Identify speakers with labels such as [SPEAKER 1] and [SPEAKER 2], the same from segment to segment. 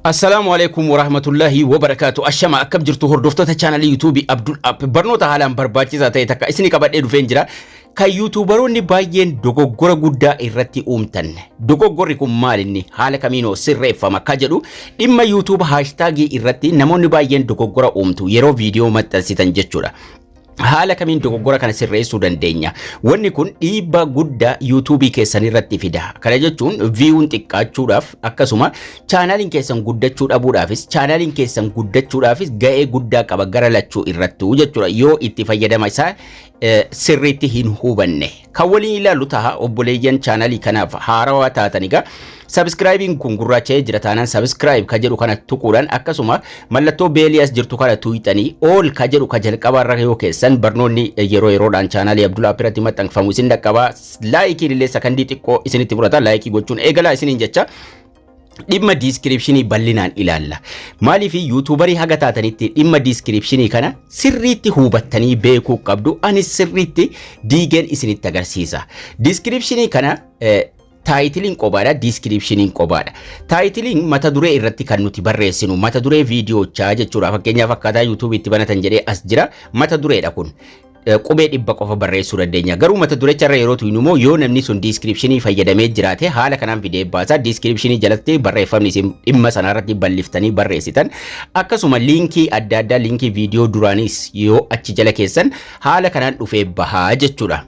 [SPEAKER 1] السلام عليكم ورحمة الله وبركاته. أشما أكب جرتو هردوفتو تشانل يوتيوب عبد الأب برنو تهالان برباچي ذاتي تكا اسني كبات إدو فينجرا كيوتيوبروني باين دوغوغورا غودا إرتي أومتن دوغوغوري كم مالني حالا كمينو سر فما كجدو إما يوتيوب هاشتاغي إرتي نموني باين دوغوغورا أومتو يرو فيديو متنسيتن جچورا haala kamiin dogoggora kana sirreessuu dandeenya. Wanni kun dhiibbaa guddaa YouTube keessan irratti fida. Kana jechuun viewun xiqqaachuudhaaf akkasuma chaanaliin keessan guddachuu dhabuudhaafis chaanaliin keessan guddachuudhaafis ga'ee guddaa qaba gara lachuu irrattuu jechuudha. Yoo itti fayyadama isaa sirriitti hin hubanne. Kan waliin ilaalu taha obboleeyyan chaanalii kanaaf haarawaa taataniga subscribing kun gurraacha'ee jira taanaan subscribe ka jedhu kana tuquudhaan akkasuma mallattoo beeliyaas jirtu kana tuqxanii all ka jedhu ka jalqabaarra yoo keessan barnoonni yeroo yeroodhaan chaanalii Abdul App irratti maxxanfamu isin dhaqqaba. Laayikii illee sakandii xiqqoo isinitti fudhata. Laayikii gochuun eegalaa isiniin jecha dhimma descriptionii bal'inaan ilaalla. Maaliif YouTuberii haga taatanitti dhimma descriptionii kana sirriitti hubattanii beekuu qabdu. Anis sirriitti diigeen isinitti agarsiisa. Descriptionii kana Title qobaadha, description qobaadha. Title mata duree irratti kan nuti barreessinu, mata duree video chaa jechuudha. Fakkeenyaaf akkaataa YouTube itti banatan jedhee as jira. Mata dureedha kun. Qubee dhibba qofa barreessuu dandeenya. Garuu mata dureecharra yeroo tuynu immoo yoo namni sun description fayyadamee jiraate haala kanaan video baasaa description jalatti barreeffamni isin dhimma sanarratti bal'iftanii barreessitan. Akkasuma linkii adda addaa linkii video duraanis yoo achi jala keessan haala kanaan dhufee bahaa jechuudha.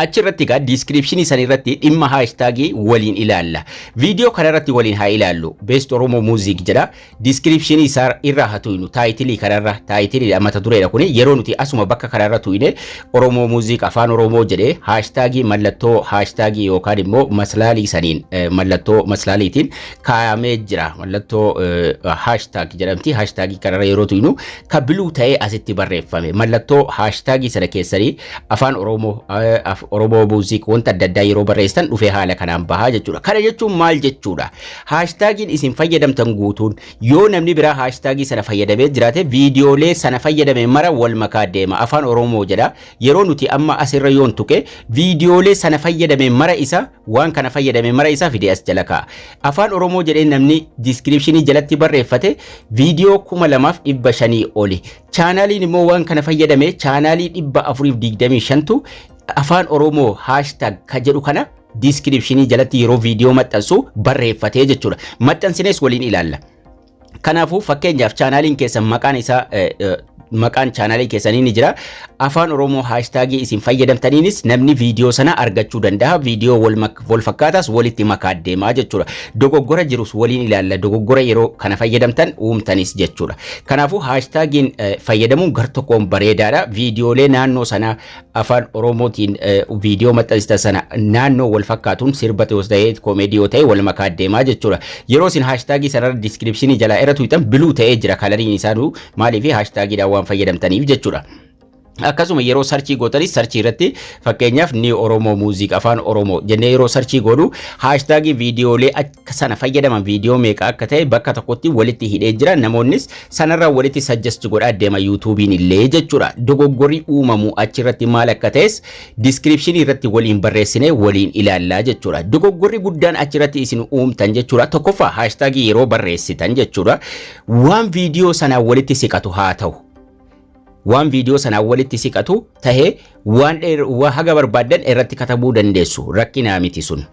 [SPEAKER 1] Achirratti ga description sanirratti dhimma hashtagii waliin ilaalla. Video kanarratti waliin haa ilaallu. Best Oromo Music jedha. Description isaa irraa haa tuynu. Title kanarra title mata dureedha kuni yeroo nuti asuma bakka kanarra tuyne Oromo Music afaan Oromoo jedhee hashtagii mallattoo hashtagii yookaan immoo maslaalii saniin mallattoo maslaaliitiin kaayamee jira. Mallattoo hashtag jedhamti. Hashtagii kanarra yeroo tuynu ka blue ta'ee asitti barreeffame. Mallattoo hashtagii sana keessanii afaan Oromoo Oromo Music wanta adda addaa yeroo barreessan dhufee haala kanaan bahaa jechuudha. Kana jechuun maal jechuudha? Hashtagiin isin fayyadamtan guutuun yoo namni biraa hashtagii sana fayyadamee jiraate viidiyoolee sana fayyadame mara wal makaa deema. Afaan Oromoo jedha. Yeroo nuti amma asirra yoon tuqe viidiyoolee sana fayyadame mara isa waan kana fayyadame mara isa fidee as jala kaa'a. Afaan Oromoo jedhee namni description jalatti barreeffate viidiyoo 2500 oli. Chaanaliin immoo waan kana fayyadame chaanalii 425tu afaan Oromoo hashtag ka jedhu kana description jalatti yeroo video maxxansu barreeffatee jechuudha. Maxxansines waliin ilaalla. Kanaafuu fakkeenyaaf chaanaliin keessan maqaan isaa maqaan chaanalii keessanii ni jira. Afaan Oromoo hashtagii isin fayyadamtaniinis namni video sana argachuu danda'a. Video wal fakkaatas walitti makaa deemaa jechuudha. Dogoggora jirus waliin ilaalla. Dogoggora yeroo kana fayyadamtan uumtanis jechuudha. Kanaafuu hashtagiin fayyadamuun gar tokkoon bareedaadha. Videolee naannoo sana afaan Oromootiin video maxxansita sana naannoo wal fakkaatuun sirba ta'ee koomedii ta'ee wal makaa deemaa jechuudha. Yeroo isin hashtagii sanarra description jala irra tuytan blue ta'ee jira kalariin isaanii maaliif hashtagiidhaan waan fayyadamtaniif jechuudha. Akkasuma yeroo searchii gootanis searchii irratti fakkeenyaaf ni Oromo Music afaan Oromoo jennee yeroo searchii godhu hashtagii viidiyoolee akka sana fayyadaman viidiyoo meeqa akka ta'e bakka tokkotti walitti hidhee jira. Namoonnis sanarra walitti suggest godhaa deema YouTubein illee jechuudha. Dogoggorri uumamu achirratti maal akka ta'es description irratti waliin barreessine waliin ilaallaa jechuudha. Dogoggorri guddaan achirratti isin uumtan jechuudha. Tokkoffaa hashtagii yeroo barreessitan jechuudha. Waan viidiyoo sana walitti siqatu haa ta'u. Waan video sana walitti siqatu tahee waan haga barbaadan irratti katabuu dandeessu. Rakkinaa miti sun.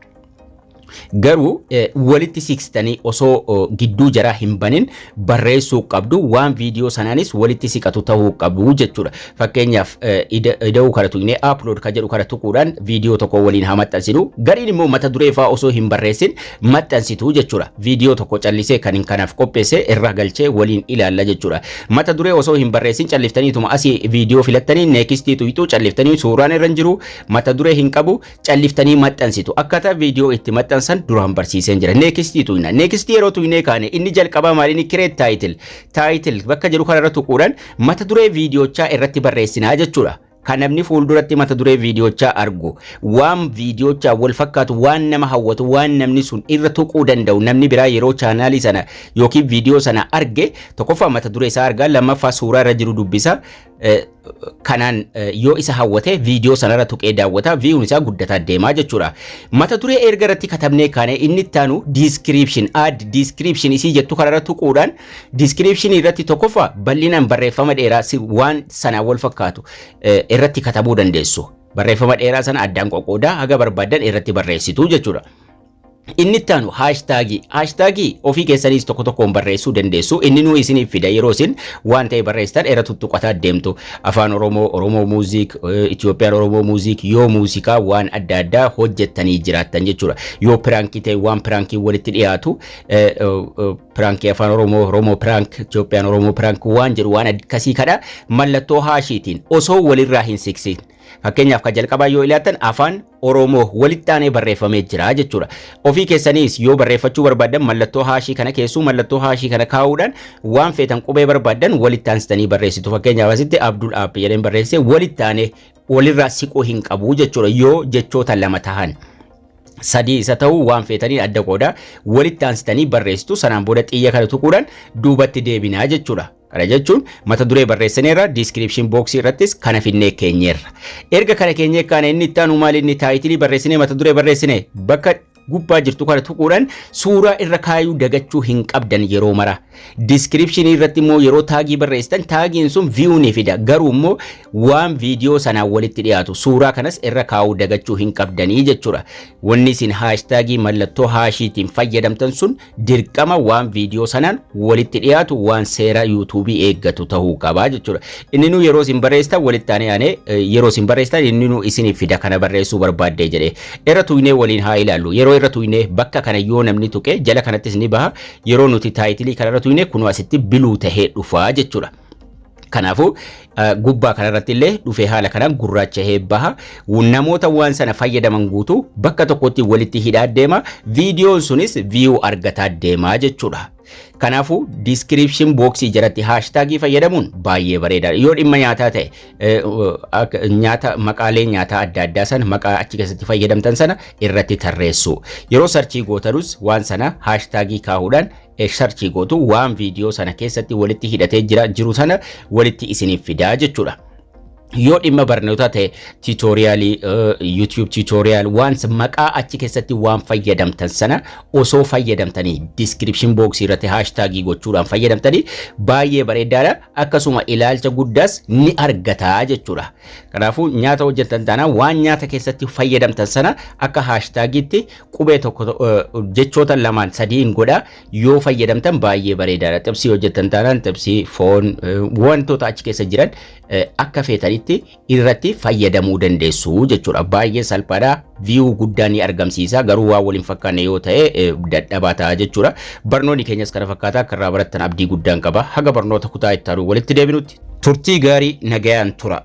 [SPEAKER 1] Garuu walitti siqtanii osoo gidduu jara hin banin barreessuu qabdu. Waan video sanaanis walitti siqatu ta'uu qabu jechuudha. Fakkeenyaaf ida'uu kana tuqnee upload ka jedhu kana tuquudhaan video tokko waliin haa maxxansinu. Gariin immoo mata duree fa'aa osoo hin barreessin maxxansitu jechuudha. Video tokko callisee kan kanaaf qopheesse irra galchee waliin ilaalla jechuudha. Mata duree osoo hin barreessin calliftaniituma asii video filattanii next tuqxu calliftanii suuraan irra jiru mata duree hin qabu calliftanii maxxansitu. Akkaataa video itti maxxansan duraan barsiiseen jira. Next tuyna. Next yeroo tuyne kaane inni jalqaba maal inni create title bakka jedhu kanarra tuquudhaan mata duree viidiyochaa irratti barreessinaa jechuudha. kan namni fuulduratti mata duree viidiyochaa argu waan viidiyochaa wal fakkaatu waan nama hawwatu waan namni sun irra tuquu danda'u namni biraa yeroo chaanaalii sana yookiin viidiyoo sana arge tokkoffaa mata duree isaa argaa lammaffaa suuraa irra jiru dubbisa kanaan yoo isa hawwate viidiyoo sanarra tuqee daawwata viiyuun isaa guddataa deemaa jechuudha. Mata duree erga irratti katabnee kaane inni ittaanu description add description isii jettu kanarra tuquudhaan description irratti tokkoffaa bal'inaan barreeffama dheeraa waan sana wal fakkaatu irratti katabuu dandeessu. Barreeffama dheeraa sana addaan qoqqoodaa haga barbaadan irratti barreessitu jechuudha. Inni ittaanu haashtaagii ofii keessanis tokko tokkoon barreessuu dandeessu. Inni nuu isiniif fida yeroo isin waan ta'e barreessitan irra tuttuqataa deemtu. Afaan Oromoo muuziik, Itoophiyaan Oromoo muuziik, yoo muuzikaa waan adda addaa hojjettanii jiraattan jechuudha. Yoo piraankii ta'e waan piraankii walitti dhiyaatu piraankii Afaan Oromoo piraank, Itoophiyaan Oromoo piraank waan jedhu waan akkasii kadha mallattoo haashiitiin osoo walirraa hin siqsin. Fakkeenyaaf ka jalqabaa yoo ilaaltan afaan Oromoo walitti aanee barreeffamee jira jechuudha. Ofii keessanis yoo barreeffachuu barbaadan mallattoo haashii kana keessuu mallattoo haashii kana kaa'uudhaan waan feetan qubee barbaadan walitti aansitanii barreessitu. Fakkeenyaaf asitti Abdul App jedheen barreessee walitti aanee walirraa siquu hin qabu jechuudha yoo jechoota lama tahan. Sadii isa ta'uu waan feetanii adda qooda walitti aansitanii barreessitu sanaan booda xiyya kana tuquudhaan duubatti deebinaa jechuudha. Kana jechuun mata duree barreessineerra description box irrattis kana finnee keenyeerra. Erga kana keenyee kana inni ittaanu maal inni taayitilii barreessinee mata duree barreessine bakka gubbaa jirtu kana tuquudhaan suuraa irra kaayuu dagachuu hin qabdan yeroo mara. Description irratti immoo yeroo taagii barreessitan taagiin sun view ni fida garuu immoo waan viidiyoo sanaa walitti dhiyaatu suuraa kanas irra kaayuu dagachuu hin qabdanii jechuudha. Wanni isin haashtaagii mallattoo haashiitiin fayyadamtan sun dirqama waan viidiyoo sanaan walitti dhiyaatu waan seera YouTube eeggatu ta'uu qaba jechuudha. Inni nu yeroo isin barreessitan walitti aanee yeroo isin barreessitan inni nu isiniif fida kana barreessuu barbaadde jedhee irra tuynee waliin haa ilaallu. Yeroo irra tuynee bakka kana yoo namni tuqe jala kanattis ni baha yeroo nuti taayitilii kana irra tuynee kunu asitti biluu tahee dhufaa jechuudha. Kanaafuu gubbaa kanarratti illee dhufee haala kanaan gurraacha'ee baha namoota waan sana fayyadaman guutuu bakka tokkotti walitti hidhaa deema viidiyoon sunis view argataa deemaa jechuudha. Kanaafuu description box jalatti hashtagii fayyadamuun baay'ee bareedaadha. Yoo dhimma nyaataa ta'e nyaata maqaalee nyaataa adda addaa sana maqaa achi keessatti fayyadamtan sana irratti tarreessu. Yeroo sarchii gootanus waan sana hashtagii kaa'uudhaan sarchii gootu waan viidiyoo sana keessatti walitti hidhatee jiru sana walitti isiniif fidaa jechuudha. Yoo dhimma barnootaa ta'e tutorialii YouTube tutorial waan maqaa achi keessatti waan fayyadamtan sana osoo fayyadamtanii description box irratti hashtagii gochuudhaan fayyadamtanii baay'ee bareedaadha. Akkasuma ilaalcha guddaas ni argataa jechuudha. Kanaafuu nyaata hojjetan taanaan waan nyaata keessatti fayyadamtan sana akka hashtagiitti qubee tokko jechoota lamaan sadiin godha yoo fayyadamtan baay'ee bareedaadha. Xibsii hojjetan taanaan xibsii foon wantoota achi keessa jiran akka feetanii irratti fayyadamuu dandeessu jechuudha. Baay'ee salphaadha. View guddaa ni argamsiisa garuu waa waliin fakkaanne yoo ta'e dadhabaa ta'a jechuudha. Barnoonni keenyas kana fakkaata karraa barattan abdii guddaan qaba. Haga barnoota kutaa itti aanu walitti deebinutti turtii gaarii nagayaan tura.